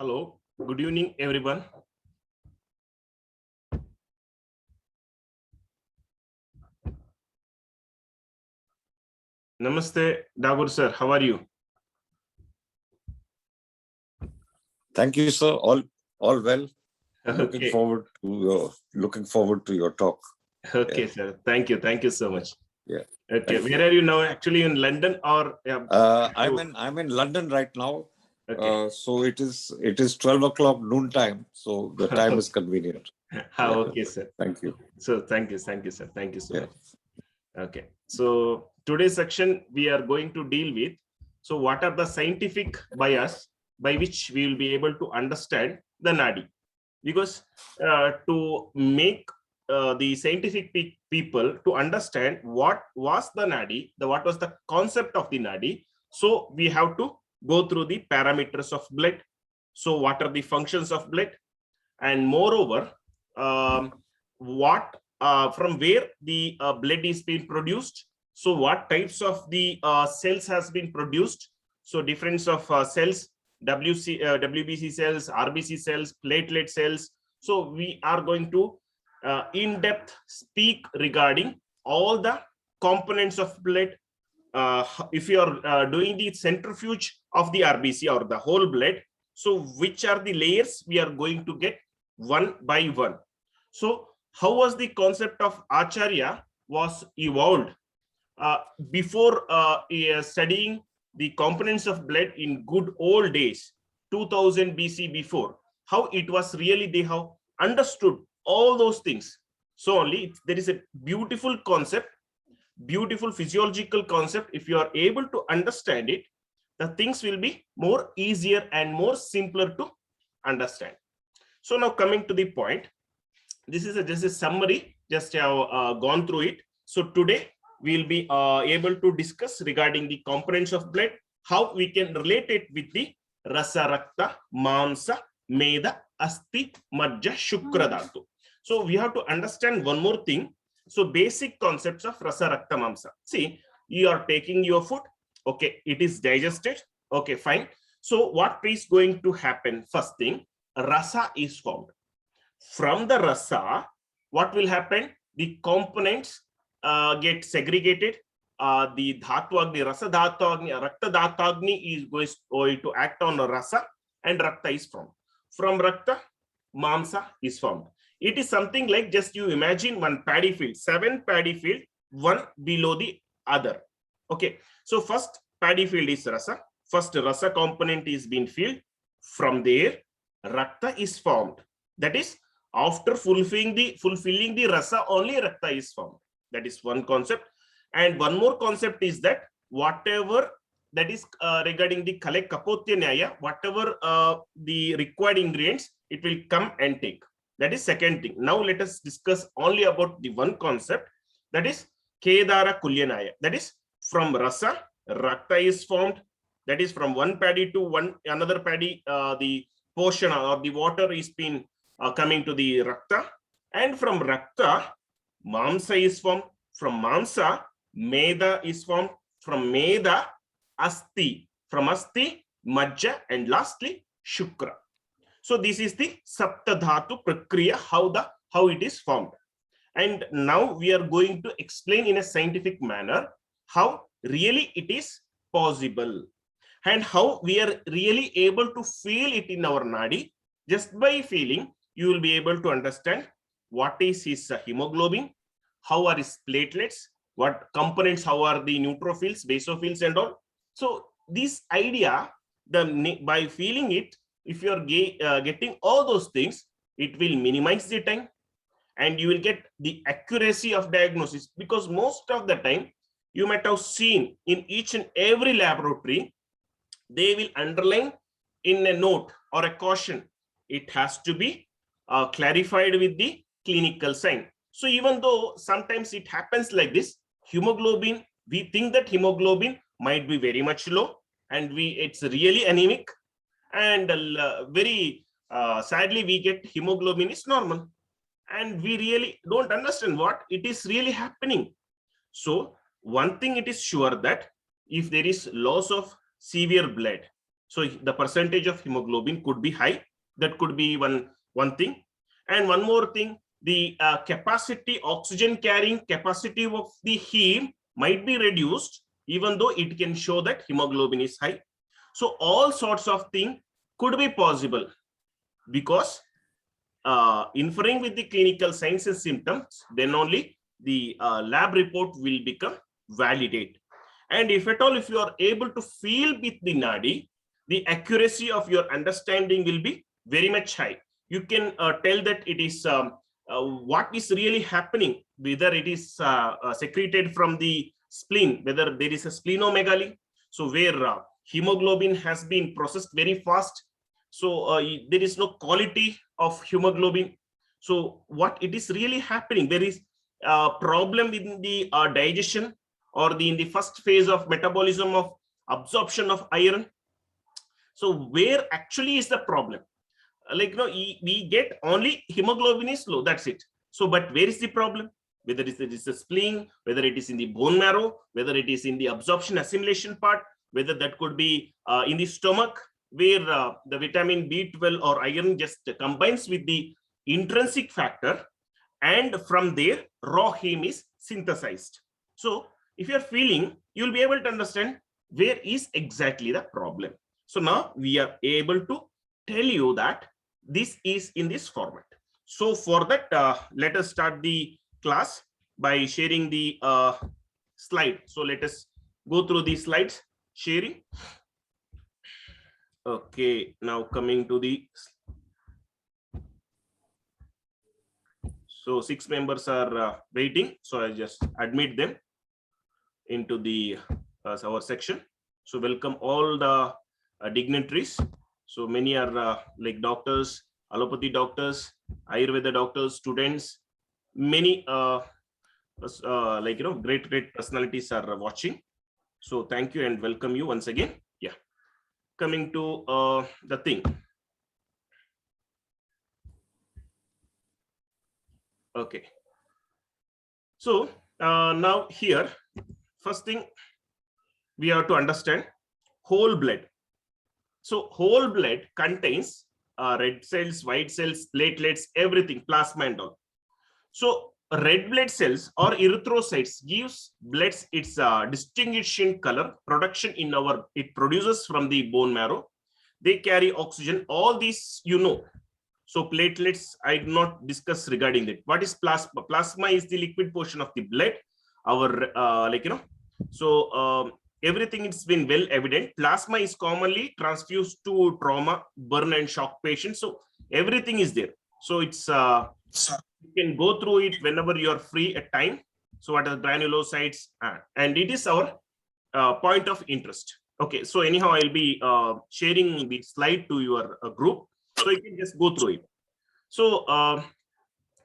Hello, good evening, everyone. Namaste, Dagur sir. How are you? Thank you, sir. All well. Okay. Looking forward to your talk. Okay, sir. Thank you so much. Yeah. Okay, where are you now? Actually, in London or? I'm in London right now. Okay. So it is 12 o'clock noon time. So the time is convenient. Okay, sir. Thank you. So thank you, sir. Thank you so much. Okay. So today's section we are going to deal with. So what are the scientific bias by which we will be able to understand the nadi? Because to make the scientific people to understand what was the nadi, what was the concept of the nadi, so we have to go through the parameters of blood. So what are the functions of blood, and moreover, what from where the blood is being produced. So what types of the cells has been produced. So difference of cells, WBC cells, RBC cells, platelet cells. So we are going to in depth speak regarding all the components of blood. If you are doing the centrifuge of the RBC or the whole blood, so which are the layers we are going to get one by one. So how was the concept of Acharya was evolved before studying the components of blood in good old days, 2000 BC before, how it was really they have understood all those things. So only there is a beautiful concept, beautiful physiological concept. If you are able to understand it, the things will be more easier and more simpler to understand. So now coming to the point, this is just a summary, just have gone through it. So today we'll be able to discuss regarding the components of blood, how we can relate it with the rasa, rakta, mamsa, meda, asti, majja, shukra dhatu. So we have to understand one more thing. So basic concepts of rasa, rakta, mamsa. See, you are taking your food, okay, it is digested, okay, fine. So what is going to happen? First thing, rasa is formed. From the rasa, what will happen? The components get segregated. The dhatu rasa dhatu rakta dhatu is going to act on rasa, and rakta is formed. From rakta, mamsa is formed. It is something like, just you imagine one paddy field, 7 paddy field, one below the other. Okay, so first paddy field is rasa. First rasa component is being filled. From there, rakta is formed. That is, after fulfilling the rasa, only rakta is formed. That is one concept. And one more concept is that whatever that is regarding the Kale Kapotya Nyaya, whatever the required ingredients, it will come and take. That is second thing. Now let us discuss only about the one concept, that is Kedara Kulyanaya. That is, from rasa, rakta is formed. That is, from one paddy to another paddy, the portion or the water is being coming to the rakta, and from rakta, mamsa is formed. From mamsa, meda is formed. From meda, asti. From asti, majja, and lastly, shukra. So this is the sapta dhatu prakriya, how it is formed. And now we are going to explain in a scientific manner how really it is possible, and how we are really able to feel it in our nadi. Just by feeling, you will be able to understand what is his hemoglobin, how are his platelets, what components, how are the neutrophils, basophils, and all. So this idea, by feeling it, if you are getting all those things, it will minimize the time, and you will get the accuracy of diagnosis. Because most of the time, you might have seen in each and every laboratory, they will underline in a note or a caution, it has to be clarified with the clinical sign. So even though sometimes it happens like this, hemoglobin, we think that hemoglobin might be very much low, and it's really anemic, and very sadly we get hemoglobin is normal, and we really don't understand what it is really happening. So one thing it is sure, that if there is loss of severe blood, So the percentage of hemoglobin could be high. That could be one thing. And one more thing, the oxygen carrying capacity of the heme might be reduced, even though it can show that hemoglobin is high. So all sorts of things could be possible, because inferring with the clinical signs and symptoms, then only the lab report will become validate. And if at all, if you are able to feel with the nadi, the accuracy of your understanding will be very much high. You can tell that it is what is really happening, whether it is secreted from the spleen, whether there is a splenomegaly, so where hemoglobin has been processed very fast, so there is no quality of hemoglobin. So what it is really happening, there is a problem in the digestion, or in the first phase of metabolism of absorption of iron. So where actually is the problem? Like, we get only hemoglobin is low, that's it. So but where is the problem? Whether it is the spleen, whether it is in the bone marrow, whether it is in the absorption assimilation part, whether that could be in the stomach, where the vitamin B12 or iron just combines with the intrinsic factor, and from there raw heme is synthesized. So if you're feeling, you'll be able to understand where is exactly the problem. So now we are able to tell you that this is in this format. So for that, let us start the class by sharing the slide. So let us go through the slides sharing. Okay, now coming to the, so 6 members are waiting, so I just admit them into the our section. So welcome all the dignitaries. So many are like doctors, allopathy doctors, Ayurveda doctors, students, many like great personalities are watching. So thank you and welcome you once again. Yeah, coming to the thing. Okay, so now here, first thing we have to understand whole blood. So whole blood contains red cells, white cells, platelets, everything, plasma and all. So red blood cells or erythrocytes gives blood its distinguishing color production in our, it produces from the bone marrow. They carry oxygen, all these you know. So platelets, I do not discuss regarding that. What is plasma? Plasma is the liquid portion of the blood. Our so everything it's been well evident. Plasma is commonly transfused to trauma, burn and shock patients. So everything is there. So it's you can go through it whenever you are free at time. So what are granulocytes? And it is our point of interest. Okay, so anyhow, I'll be sharing the slide to your group, so you can just go through it. So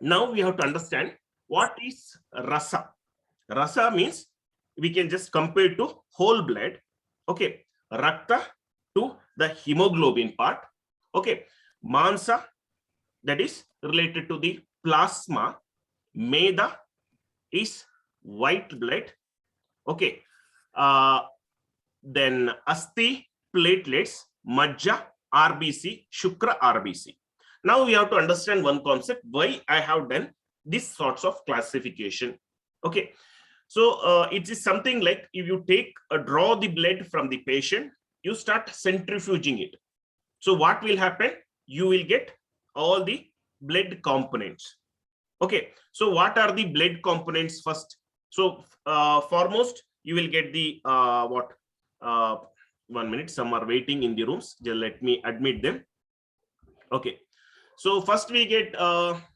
now we have to understand what is rasa. Rasa means we can just compare to whole blood. Okay, rakta to the hemoglobin part. Okay, mansa, that is related to the plasma. Meda is white blood. Okay, then asti, platelets, majja, RBC, shukra, RBC. Now we have to understand one concept, why I have done this sorts of classification. Okay, so it is something like, if you take draw the blood from the patient, you start centrifuging it. So what will happen? You will get all the blood components. Okay, so what are the blood components first? So foremost, you will get the 1 minute, some are waiting in the rooms, just let me admit them. Okay, so first we get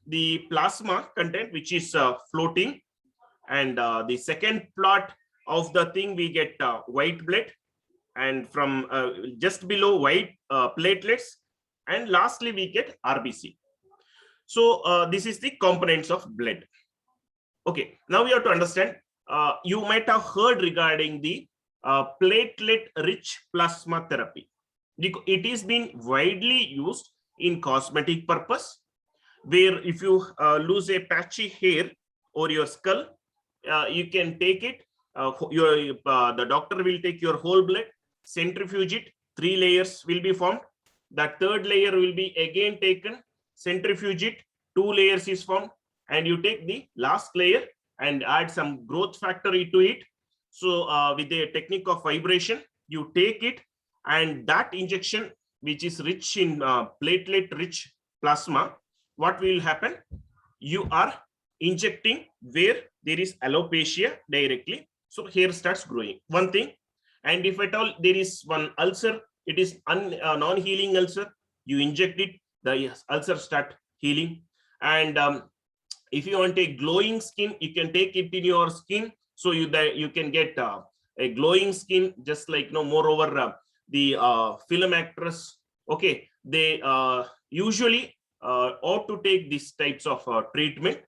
the plasma content, which is floating, and the second plot of the thing we get white blood, and from just below white platelets, and lastly we get RBC. So this is the components of blood. Okay, now we have to understand, you might have heard regarding the platelet rich plasma therapy. It is being widely used in cosmetic purpose, where if you lose a patchy hair or your skull, you can take it, the doctor will take your whole blood, centrifuge it 3 layers will be formed. The third layer will be again taken, centrifuge it, 2 layers is formed, and you take the last layer and add some growth factor into it. So with the technique of vibration, you take it, and that injection, which is rich in platelet rich plasma, what will happen? You are injecting where there is alopecia directly. So hair starts growing, one thing. And if at all there is one ulcer, it is non-healing ulcer, you inject it, the ulcer start healing. And if you want a glowing skin, you can take it in your skin, so you can get a glowing skin, just like moreover the film actress, okay, they usually ought to take these types of treatment.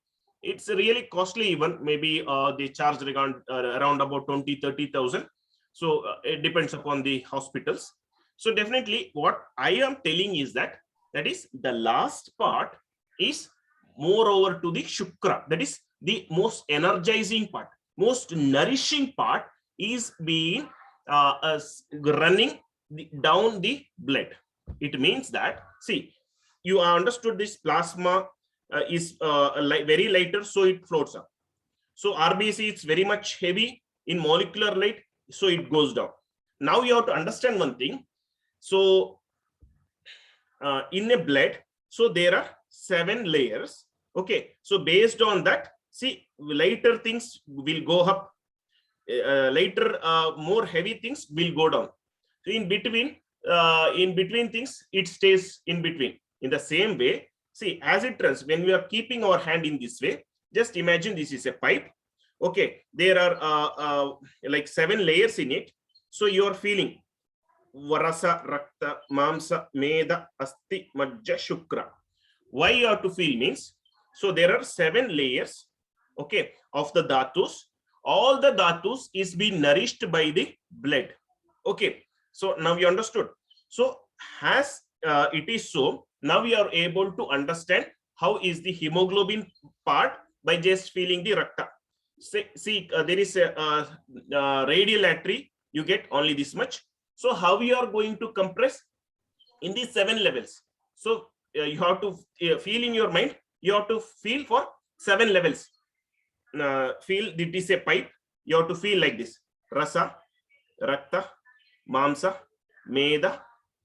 It's really costly, even maybe they charge around about 20,000-30,000. So it depends upon the hospitals. So definitely what I am telling is that is the last part is moreover to the shukra, that is the most energizing part, most nourishing part is being running down the blood. It means that, see, you understood this plasma is very lighter, so it floats up. So RBC is very much heavy in molecular weight, so it goes down. Now you have to understand one thing. So in a blood, so there are 7 layers. Okay, so based on that, see, lighter things will go up, later more heavy things will go down. So in between things, it stays in between. In the same way, see, as it runs, when we are keeping our hand in this way, just imagine this is a pipe. Okay, there are like 7 layers in it. So you are feeling varasa, rakta, mamsa, meda, asti, majja, shukra. Why you have to feel means, so there are 7 layers, okay, of the dhatus. All the dhatus is being nourished by the blood. Okay, so now you understood. So as it is so, now we are able to understand how is the hemoglobin part by just feeling the rakta. See, there is a radial artery, you get only this much. So how we are going to compress in these 7 levels? So you have to feel in your mind, you have to feel for 7 levels. Feel it is a pipe, you have to feel like this: rasa, rakta, mamsa, meda,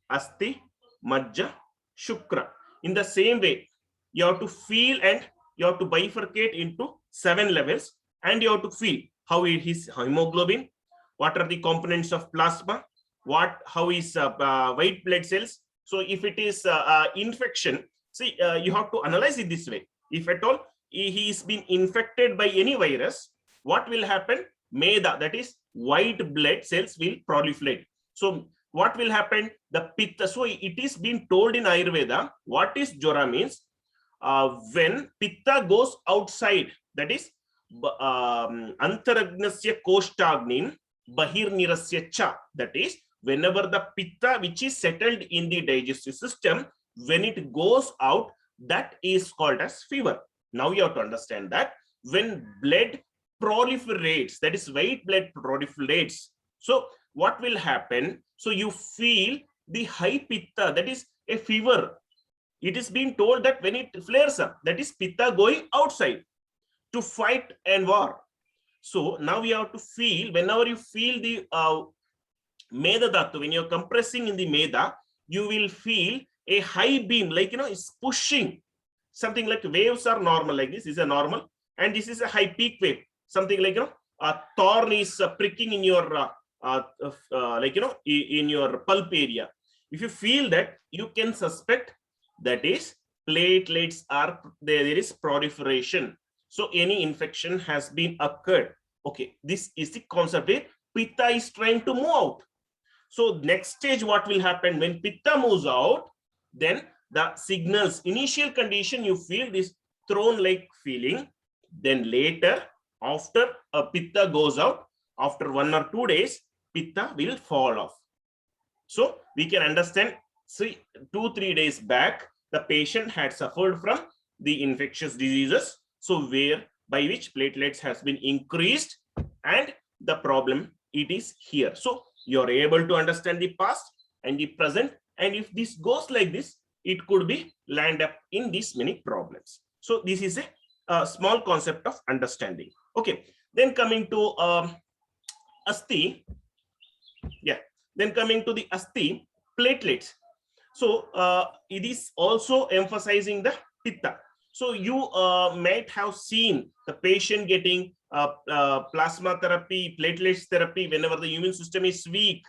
asti, majja, shukra. In the same way, you have to feel, and you have to bifurcate into 7 levels, and you have to feel how it is hemoglobin, what are the components of plasma, how is white blood cells. So if it is infection, see, you have to analyze it this way. If at all he is being infected by any virus, what will happen? Meda, that is white blood cells, will proliferate. So what will happen? The pitta. So it is being told in Ayurveda, what is jwara means, when pitta goes outside, that is antaragnasya koshtagnin bahirnirasya cha, that is whenever the pitta which is settled in the digestive system, when it goes out, that is called as fever. Now you have to understand that when blood proliferates, that is white blood proliferates, so what will happen? So you feel the high pitta, that is a fever. It is being told that when it flares up, that is pitta going outside to fight and war. So now you have to feel, whenever you feel the meda dhatu, when you're compressing in the meda, you will feel a high beam, like, it's pushing. Something like waves are normal, like this is a normal, and this is a high peak wave. Something like, a thorn is pricking in your in your pulp area. If you feel that, you can suspect that is platelets are there is proliferation. So any infection has been occurred. Okay, this is the concept where pitta is trying to move out. So next stage, what will happen when pitta moves out? Then the signals, initial condition, you feel this thrown like feeling. Then later, after a pitta goes out, after 1 or 2 days, pitta will fall off. So we can understand, see, 2-3 days back, the patient had suffered from the infectious diseases, so where by which platelets has been increased, and the problem, it is here. So you're able to understand the past. and the present. And if this goes like this, it could be land up in these many problems. So this is a small concept of understanding. Okay, then coming to Asti. Yeah, then coming to the Asti, platelets. So it is also emphasizing the pitta. So you might have seen the patient getting plasma therapy, platelets therapy whenever the immune system is weak.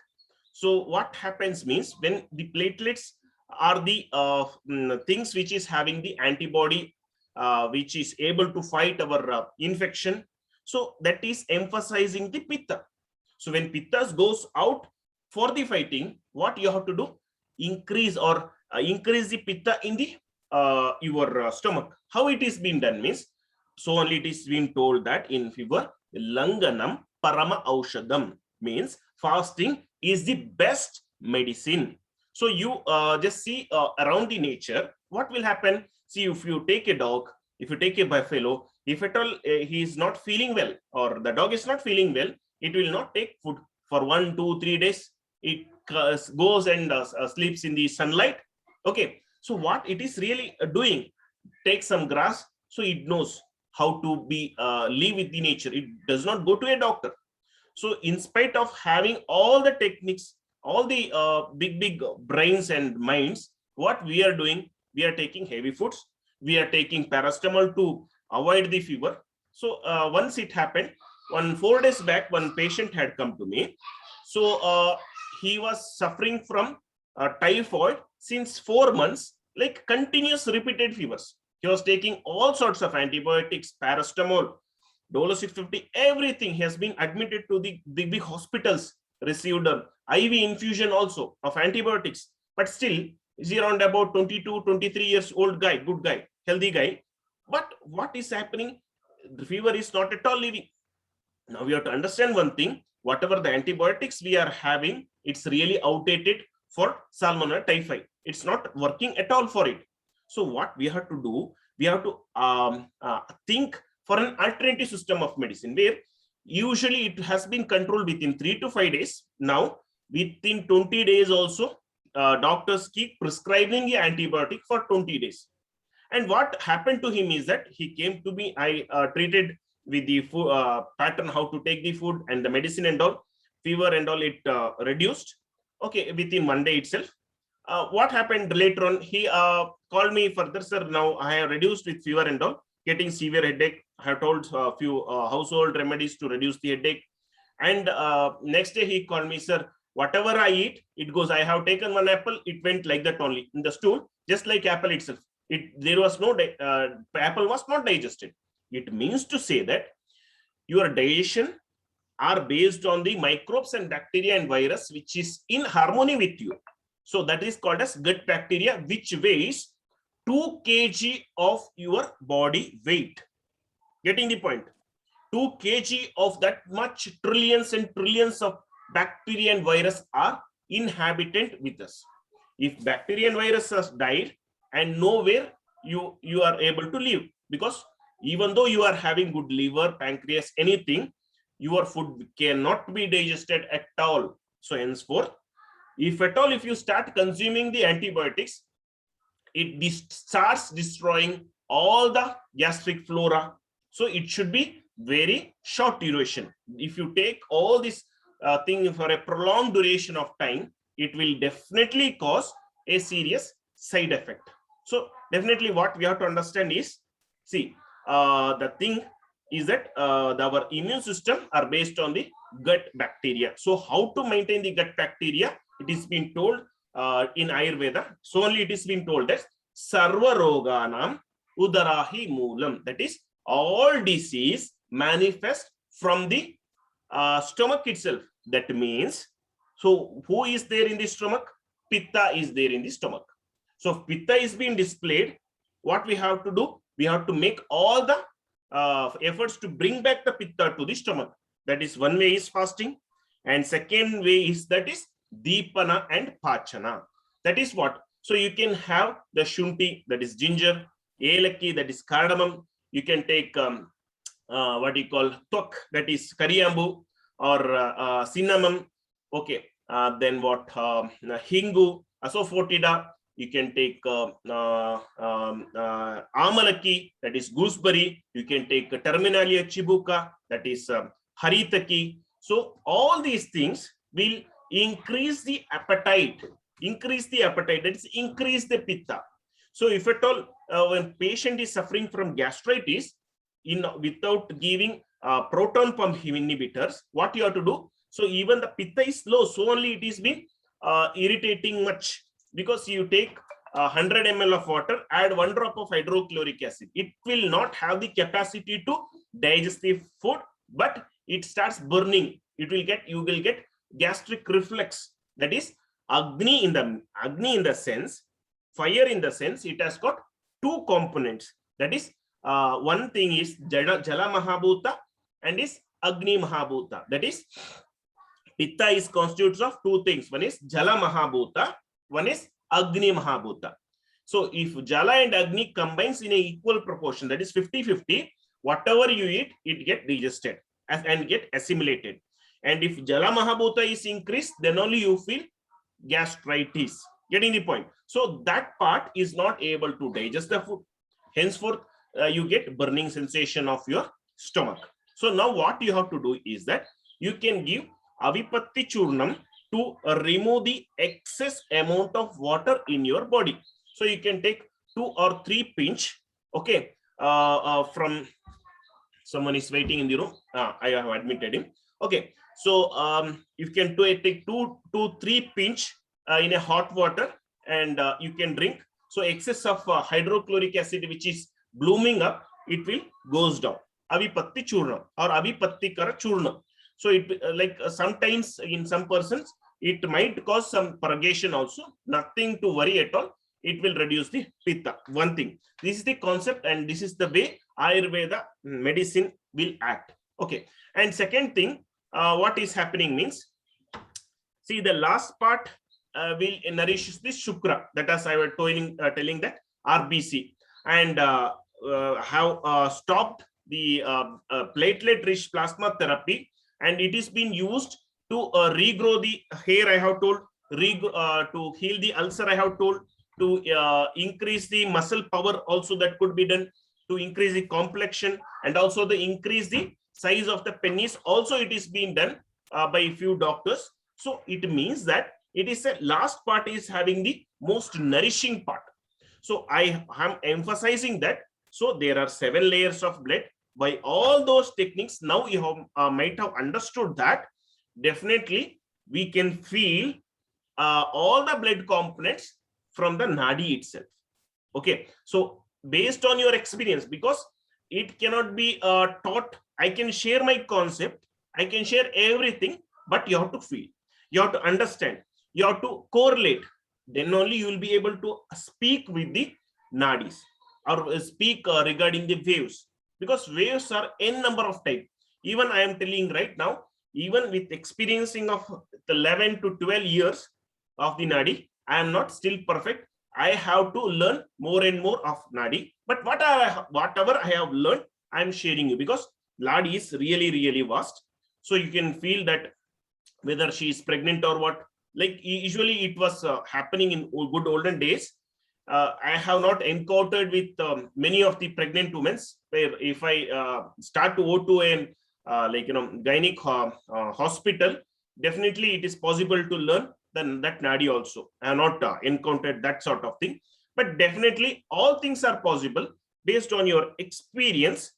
So what happens means when the platelets are the things which is having the antibody which is able to fight our infection. So that is emphasizing the pitta. So when pitta goes out for the fighting, what you have to do? Increase the pitta in the your stomach. How it is being done means, so only it is being told that in fever, langanam parama aushadam, means fasting is the best medicine. So you just see around the nature, what will happen? See, if you take a dog, if you take a buffalo, if at all he is not feeling well or the dog is not feeling well, it will not take food for 1, 2, 3 days. It goes and sleeps in the sunlight. Okay, so what it is really doing, take some grass, so it knows how to be live with the nature. It does not go to a doctor. So in spite of having all the techniques, all the big brains and minds, what we are doing, we are taking heavy foods, we are taking paracetamol to avoid the fever. So once it happened, 4 days back, one patient had come to me. So he was suffering from typhoid since 4 months, like continuous repeated fevers. He was taking all sorts of antibiotics, paracetamol, Dolo 650, everything. He has been admitted to the big hospitals, received an IV infusion also of antibiotics, but still is around about 22, 23 years old guy, good guy, healthy guy. But what is happening? The fever is not at all leaving. Now we have to understand one thing, whatever the antibiotics we are having, it's really outdated for Salmonella typhi. It's not working at all for it. So what we have to do, we have to think for an alternative system of medicine, where usually it has been controlled within 3 to 5 days. Now within 20 days also, doctors keep prescribing the antibiotic for 20 days. And what happened to him is that he came to me, I treated with the food, pattern, how to take the food and the medicine and all, fever and all, it reduced. Okay, within 1 day itself. What happened later on, he called me further, sir, now I have reduced with fever and all, getting severe headache. I have told a few household remedies to reduce the headache. And next day he called me, sir, whatever I eat, it goes. I have taken one apple, it went like that only in the stool, just like apple itself. There was no, apple was not digested. It means to say that your digestion are based on the microbes and bacteria and virus, which is in harmony with you. So that is called as gut bacteria, which weighs 2 kg of your body weight. Getting the point? 2 kg of that much, trillions and trillions of bacteria and virus are inhabitant with us. If bacteria and virus has died, and nowhere you are able to live, because even though you are having good liver, pancreas, anything, your food cannot be digested at all. So henceforth, if at all, if you start consuming the antibiotics, it starts destroying all the gastric flora. So it should be very short duration. If you take all this thing for a prolonged duration of time, it will definitely cause a serious side effect. So definitely what we have to understand is, see, the thing is that our immune system are based on the gut bacteria. So how to maintain the gut bacteria? It is being told in Ayurveda. So only it is being told as Sarva Roganam Udarahi Moolam. That is, all disease manifest from the stomach itself. That means, so who is there in the stomach? Pitta is there in the stomach. So if Pitta is being displayed, what we have to do? We have to make all the efforts to bring back the Pitta to the stomach. That is, one way is fasting, and second way is that is Deepana and Pachana. That is what? So you can have the Shunti, that is ginger, Elaki, that is cardamom. You can take what you call Tok, that is Kariambu, or cinnamon. Okay, Then what? Hingu, asafoetida. You can take amalaki, that is gooseberry. You can take terminalia chibuca, that is haritaki. So all these things will increase the appetite. That is increase the pitta. So if at all when patient is suffering from gastritis, without giving proton pump inhibitors, what you have to do? So even the pitta is low, so only it is been irritating much, because you take 100 ml of water, add 1 drop of hydrochloric acid. It will not have the capacity to digest the food, but it starts burning. You will get gastric reflux. That is Agni in the sense, fire in the sense, it has got two components. That is one thing is Jala Mahabhuta and is Agni Mahabhuta. That is Pitta is constitutes of two things. One is Jala Mahabhuta, one is Agni Mahabhuta. So if Jala and Agni combines in a equal proportion, that is 50-50, whatever you eat, it get digested and get assimilated. And if Jala Mahabhuta is increased, then only you feel gastritis. Getting the point? So that part is not able to digest the food. Henceforth, you get burning sensation of your stomach. So now what you have to do is that you can give Avipatti Churnam to remove the excess amount of water in your body. So you can take 2 or 3 pinch, okay, from someone is waiting in the room. I have admitted him. Okay, so you can take 2 to 3 pinch in a hot water, and you can drink. So excess of hydrochloric acid which is blooming up, it will goes down. Avipatti Churnam or Avipatti Kara Churnam. So it sometimes in some persons it might cause some purgation also. Nothing to worry at all. It will reduce the pitta. One thing. This is the concept, and this is the way Ayurveda medicine will act. Okay. And second thing, what is happening means, see, the last part will nourish the Shukra. That as I was telling that RBC, and have stopped the platelet-rich plasma therapy, and it is being used to regrow the hair. I have told, to heal the ulcer. I have told, to increase the muscle power. Also, that could be done to increase the complexion, and also the increase the size of the penis. Also, it is being done by a few doctors. So it means that it is a last part is having the most nourishing part. So I am emphasizing that. So there are 7 layers of blood. By all those techniques, now you have, might have understood that definitely we can feel all the blood components from the nadi itself. Okay, so based on your experience, because it cannot be taught, I can share my concept, I can share everything, but you have to feel, you have to understand, you have to correlate. Then only you will be able to speak with the nadis or speak regarding the waves, because waves are n number of types. Even I am telling right now, even with experiencing of the 11 to 12 years of the nadi, I am not still perfect. I have to learn more and more of nadi. But whatever I have learned, I am sharing you, because nadi is really, really vast. So you can feel that whether she is pregnant or what. Like usually it was happening in good olden days. I have not encountered with many of the pregnant women, where if I start to go to an gynec hospital, definitely it is possible to learn that nadi also. I have not encountered that sort of thing, but definitely all things are possible based on your experience,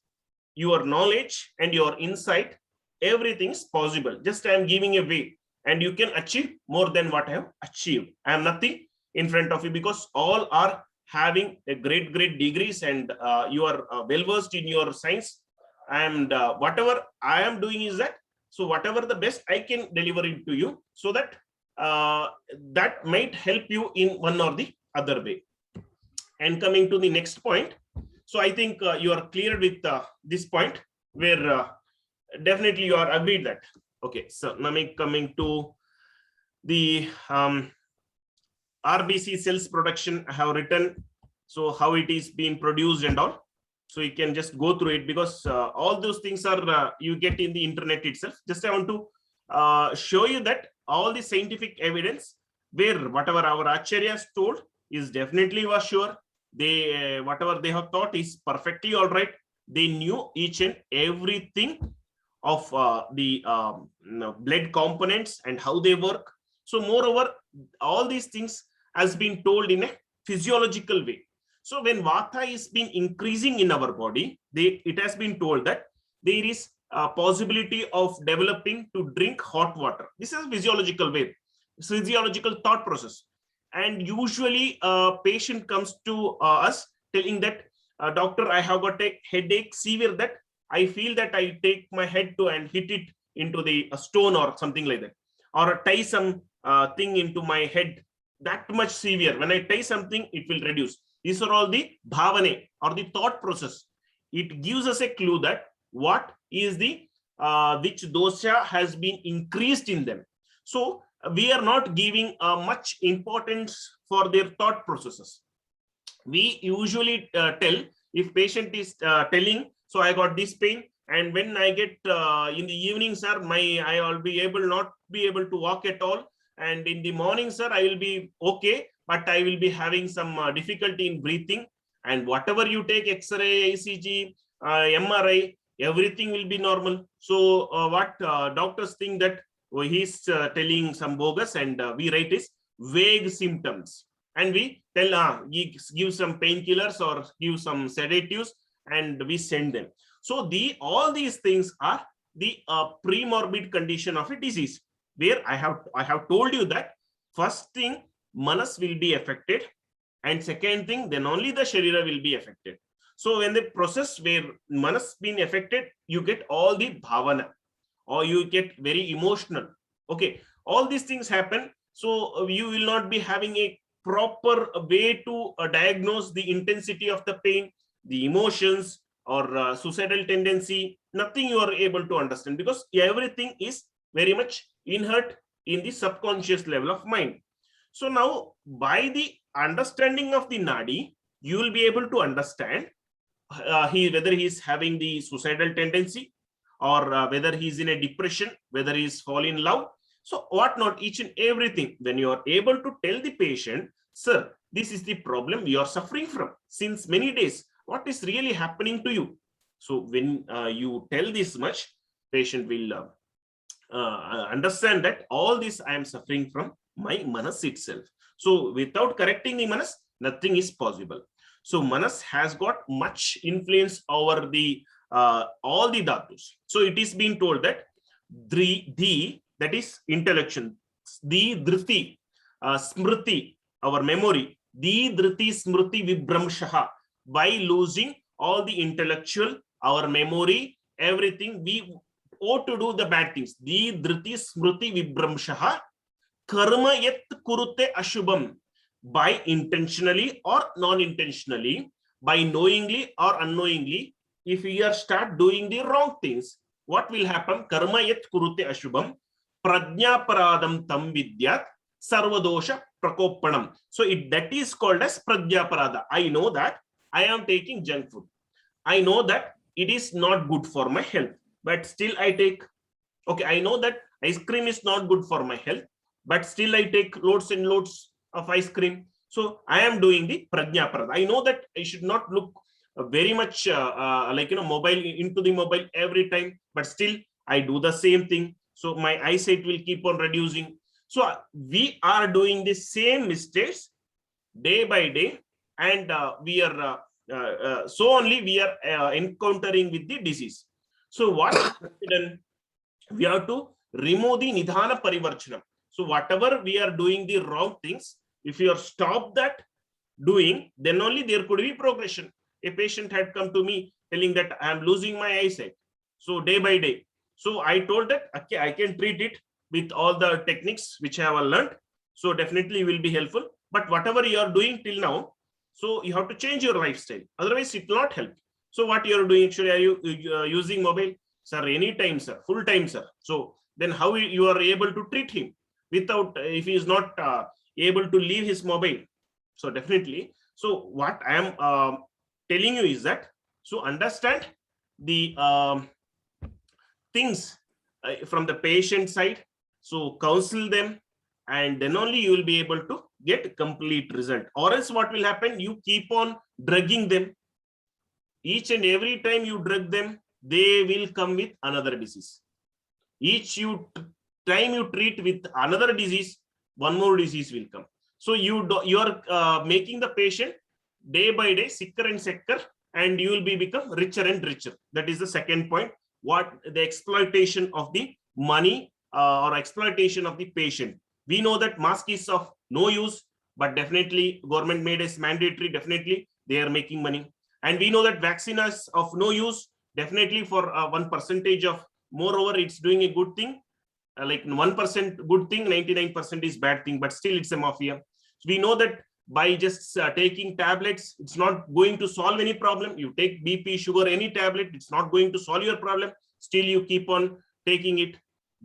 your knowledge, and your insight. Everything is possible. Just I am giving a way, and you can achieve more than what I have achieved. I am nothing in front of you, because all are having a great degrees, and you are well versed in your science. And whatever I am doing is that, so whatever the best I can deliver it to you, so that that might help you in one or the other way. And coming to the next point, so I think you are clear with this point, where definitely you are agreed that. Okay, so now coming to the RBC cells production, I have written, so how it is being produced and all. So you can just go through it, because all those things are you get in the internet itself. Just I want to show you that all the scientific evidence where whatever our acharyas told is definitely was sure. They whatever they have taught is perfectly all right. They knew each and everything of the blood components and how they work. So moreover, all these things has been told in a physiological way. So when vata is been increasing in our body, it has been told that there is a possibility of developing to drink hot water. This is a physiological way, physiological thought process. And usually a patient comes to us telling that, doctor, I have got a headache severe that I feel that I take my head to and hit it into the stone or something like that, or tie some thing into my head that much severe. When I tie something, it will reduce. These are all the bhavane or the thought process. It gives us a clue that what is the which dosha has been increased in them. So we are not giving much importance for their thought processes. We usually tell, if patient is telling, so I got this pain, and when I get in the evening, sir, I will be able not be able to walk at all, and in the morning, sir, I will be okay, but I will be having some difficulty in breathing. And whatever you take, X-ray, ECG, MRI, everything will be normal. So what doctors think that he's telling some bogus, and we write is vague symptoms, and we tell give some painkillers or give some sedatives, and we send them. So all these things are the premorbid condition of a disease, where I have told you that first thing, manas will be affected, and second thing, then only the sharira will be affected. So when the process where manas been affected, you get all the bhavana, or you get very emotional. Okay, all these things happen. So you will not be having a proper way to diagnose the intensity of the pain, the emotions, or suicidal tendency. Nothing you are able to understand, because everything is very much inherent in the subconscious level of mind. So now, by the understanding of the nadi, you will be able to understand whether he is having the suicidal tendency, or whether he is in a depression, whether he is falling in love. So what not, each and everything, when you are able to tell the patient, sir, this is the problem you are suffering from since many days, what is really happening to you? So when you tell this much, patient will understand that all this I am suffering from my manas itself. So without correcting the manas, nothing is possible. So manas has got much influence over the all the dhatus. So it is being told that the that is intellection, the dhriti, smriti, our memory, the dhriti smriti vibramshaha. By losing all the intellectual, our memory, everything, we ought to do the bad things. The dhriti smriti vibramshaha karma yat kurute ashubham. By intentionally or non-intentionally, by knowingly or unknowingly, if we are start doing the wrong things, what will happen? Karma yat kurute ashubham prajna paradam tam vidyat sarvadosha prakopanam. So that is called as prajna parada. I know that I am taking junk food. I know that it is not good for my health, but still I take. Okay, I know that ice cream is not good for my health, but still I take loads and loads of ice cream. So I am doing the prajna parada. I know that I should not look very much like mobile into the mobile every time, but still I do the same thing. So my eyesight will keep on reducing. So we are doing the same mistakes day by day, and we are so only we are encountering with the disease. So what then we have to remove the nidhana parivarchanam. So whatever we are doing the wrong things, if you are stop that doing, then only there could be progression. A patient had come to me telling that I am losing my eyesight, so day by day. So I told that, okay, I can treat it with all the techniques which I have learned. So definitely will be helpful. But whatever you are doing till now, so you have to change your lifestyle. Otherwise, it will not help. So what you are doing, actually, are you using mobile? Sir, anytime, sir, full time, sir. So then how you are able to treat him without, if he is not able to leave his mobile? So definitely. So what I am telling you is that, so understand the things from the patient side. So counsel them, and then only you will be able to get complete result. Or else what will happen? You keep on drugging them. Each and every time you drug them, they will come with another disease. Each time you treat with another disease, one more disease will come. So you are making the patient day by day sicker and sicker, and you will become richer and richer. That is the second point. What the exploitation of the money or exploitation of the patient. We know that mask is of no use, but definitely government made it mandatory. Definitely they are making money. And we know that vaccine is of no use. Definitely for 1% of, moreover, it's doing a good thing. Like 1% good thing, 99% is bad thing, but still it's a mafia. So we know that by just taking tablets, it's not going to solve any problem. You take BP, sugar, any tablet, it's not going to solve your problem. Still you keep on taking it.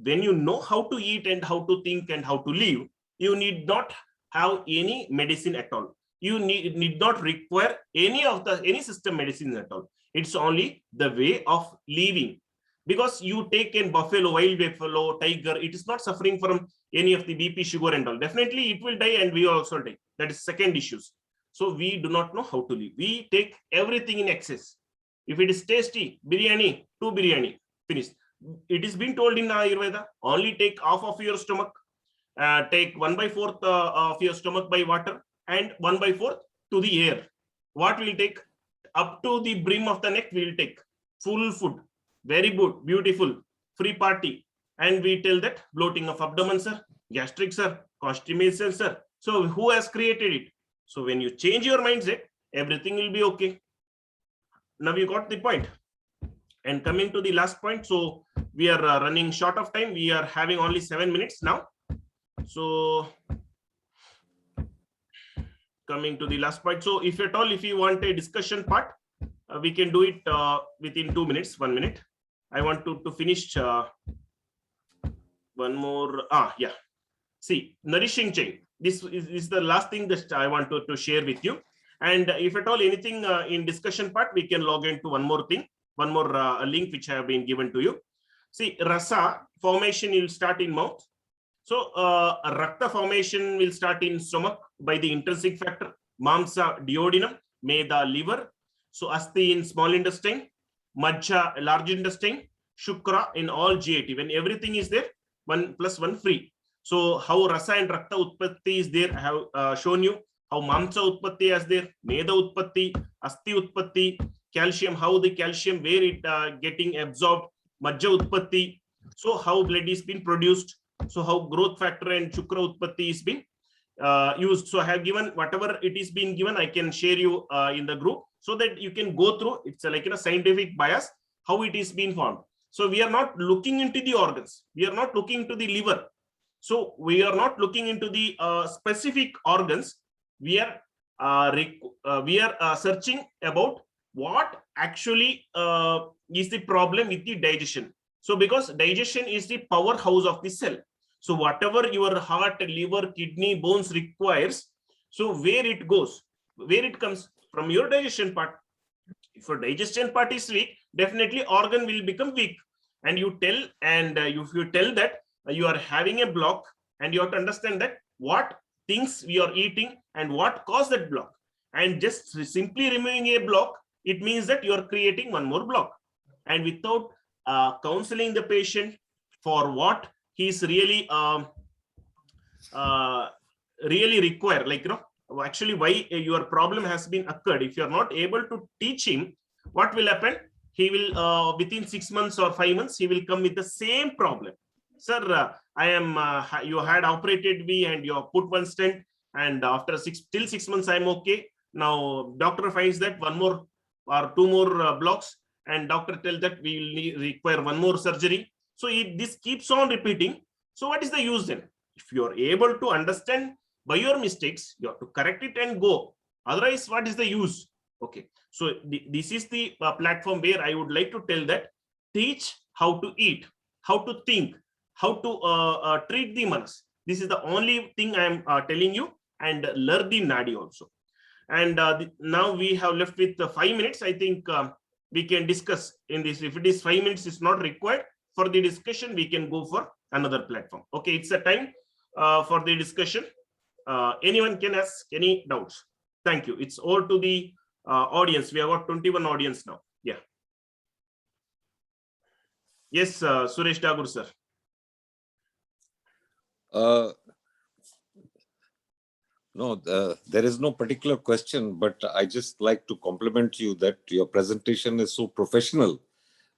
When you know how to eat and how to think and how to live, you need not have any medicine at all. You need not require any system medicine at all. It's only the way of living. Because you take in buffalo, wild buffalo, tiger, it is not suffering from any of the BP, sugar and all. Definitely it will die and we also die. That is second issues. So we do not know how to live. We take everything in excess. If it is tasty, biryani, 2 biryani, finished. It is being told in Ayurveda, only take half of your stomach, take 1/4 of your stomach by water and 1/4 to the air. What will take? Up to the brim of the neck we will take. Full food. Very good, beautiful, free party. And we tell that bloating of abdomen, sir, gastric, sir, constipation, sir. So who has created it? So when you change your mindset, everything will be okay. Now you got the point. And coming to the last point, so we are running short of time. We are having only 7 minutes now. So coming to the last point. So if at all, if you want a discussion part, we can do it within 2 minutes, 1 minute. I want to finish one more. Yeah. See, nourishing chain. This is the last thing that I want to share with you. And if at all anything in discussion part, we can log into one more thing, one more link which have been given to you. See, rasa formation will start in mouth. So rakta formation will start in stomach by the intrinsic factor, mamsa duodenum, meda liver, so asti in small intestine, majja large intestine, shukra in all GAT. When everything is there, 1 + 1 free. So how rasa and rakta utpatti is there, I have shown you. How mamsa utpatti is there, meda utpatti, asti utpatti, calcium, how the calcium, where it getting absorbed, majja utpatti, so how blood is being produced, so how growth factor and shukra utpatti is being used. So I have given whatever it is being given, I can share you in the group so that you can go through. It's like a scientific bias, how it is being formed. So we are not looking into the organs. We are not looking into the liver. So we are not looking into the specific organs. We are searching about what actually is the problem with the digestion. So because digestion is the powerhouse of the cell. So whatever your heart, liver, kidney, bones requires, so where it goes, where it comes from your digestion part. If your digestion part is weak, definitely organ will become weak. And you tell, and if you tell that you are having a block, and you have to understand that what things we are eating and what caused that block. And just simply removing a block, it means that you are creating one more block. And without counseling the patient for what he is really really require, like, actually why your problem has been occurred. If you are not able to teach him, what will happen? He will within 6 months or 5 months, he will come with the same problem. Sir, I am you had operated me and you have put one stent, and after 6 months I am okay. Now doctor finds that 1 more or 2 more blocks, and doctor tells that we will require 1 more surgery. So if this keeps on repeating, so what is the use then? If you are able to understand by your mistakes, you have to correct it and go. Otherwise, what is the use? Okay, so this is the platform where I would like to tell that teach how to eat, how to think, how to treat the manas. This is the only thing I am telling you, and learn the nadi also. And now we have left with 5 minutes. I think we can discuss in this. If it is 5 minutes, it's not required. for the discussion, we can go for another platform. Okay, it's a time for the discussion. Anyone can ask any doubts. Thank you. It's all to the audience. We have got 21 audience now. Yeah. Yes, Suresh Tagore, sir. No, there is no particular question, but I just like to compliment you that your presentation is so professional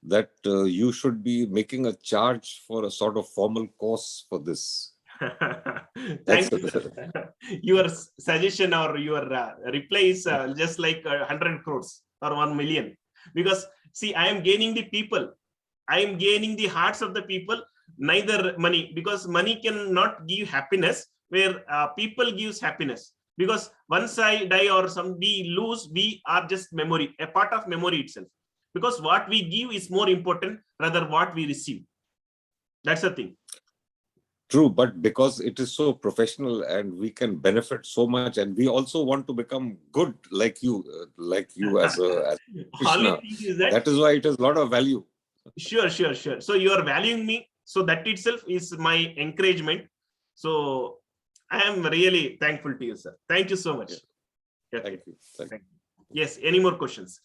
that you should be making a charge for a sort of formal course for this. Thank you, sir. Your suggestion or your reply is just like 100 crores or 1 million. Because see, I am gaining the people. I am gaining the hearts of the people, neither money, because money cannot give happiness where people gives happiness. Because once I die or we lose, we are just memory, a part of memory itself. Because what we give is more important rather what we receive. That's the thing. True, but because it is so professional and we can benefit so much, and we also want to become good like you as a Krishna. That is why it has a lot of value. Sure. So you are valuing me. So that itself is my encouragement. So I am really thankful to you, sir. Thank you so much. Yeah. Thank you. Yes. Any more questions?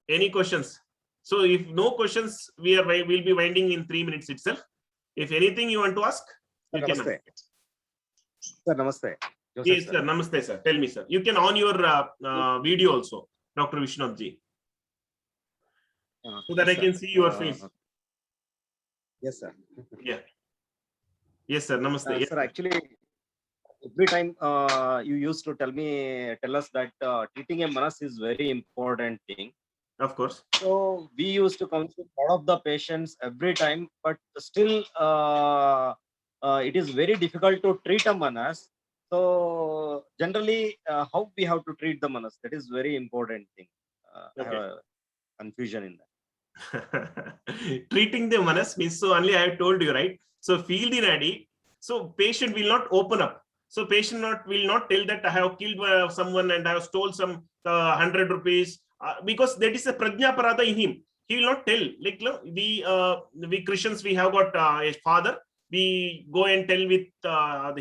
Any questions? So if no questions, we'll be winding in 3 minutes itself. If anything you want to ask, you can ask. Sir, namaste. Yes, sir. Namaste, sir. Tell me, sir. You can on your video also, Dr. Vishwanath ji, so that yes, I can sir. see your face. Yes, sir. Yeah. Yes, sir. Namaste. Yes, sir, actually, every time you used to tell us that treating a manas is very important thing. Of course. So we used to counsel a lot of the patients every time, but still it is very difficult to treat a manas. So generally, how we have to treat the manas, that is very important thing. I have a confusion in that. Treating the manas means, so only I have told you, right? So feel the nadi. So patient will not open up. So patient will not tell that I have killed someone and I have stole some 100 rupees. Because that is a prajna parada in him. He will not tell. Like we Christians, we have got a father. We go and tell with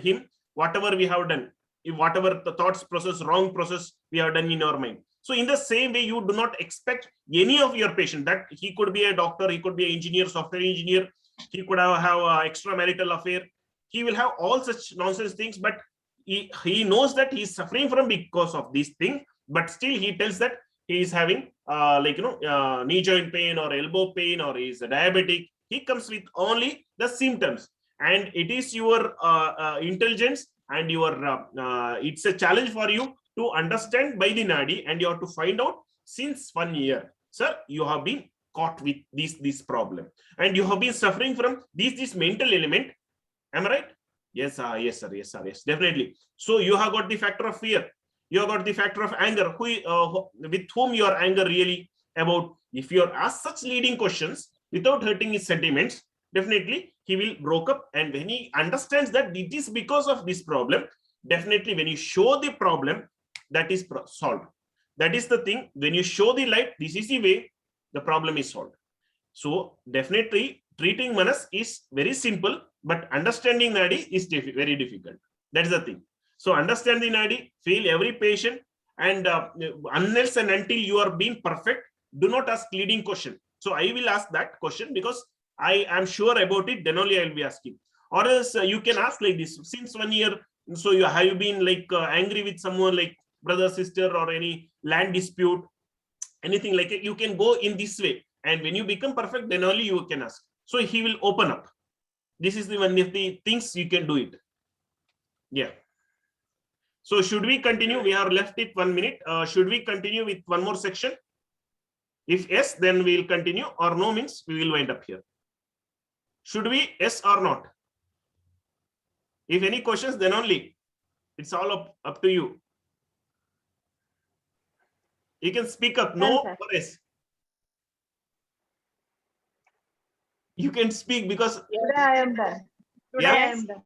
him whatever we have done, whatever the thoughts process, wrong process we have done in our mind. So in the same way, you do not expect any of your patient that he could be a doctor, he could be an engineer, software engineer, he could have extramarital affair. He will have all such nonsense things, but he knows that he is suffering from because of these things, but still he tells that he is having knee joint pain or elbow pain or he is a diabetic. He comes with only the symptoms, and it is your intelligence and your it's a challenge for you to understand by the nadi, and you have to find out since 1 year, sir, you have been caught with this problem and you have been suffering from this mental element. Am I right? Yes, sir, definitely. So you have got the factor of fear. You have got the factor of anger. With whom your anger really about? If you are asked such leading questions without hurting his sentiments, definitely he will broke up. And when he understands that it is because of this problem, definitely when you show the problem, that is solved. That is the thing. When you show the light, this is the way the problem is solved. So definitely treating manas is very simple, but understanding nadi is very difficult. That is the thing. So understand the nadi, feel every patient, and unless and until you are being perfect, do not ask leading question. So I will ask that question because I am sure about it, then only I will be asking. Or else you can ask like this, since 1 year, so have you been like angry with someone like brother, sister, or any land dispute, anything like it, you can go in this way. And when you become perfect, then only you can ask. So he will open up. This is the one of the things you can do it. Yeah. So should we continue? We have left it 1 minute. Should we continue with one more section? If yes, then we'll continue, or no means we will wind up here. Should we? Yes or not? If any questions, then only. It's all up to you. You can speak up. No or yes. You can speak because Today I am done. Today I am done.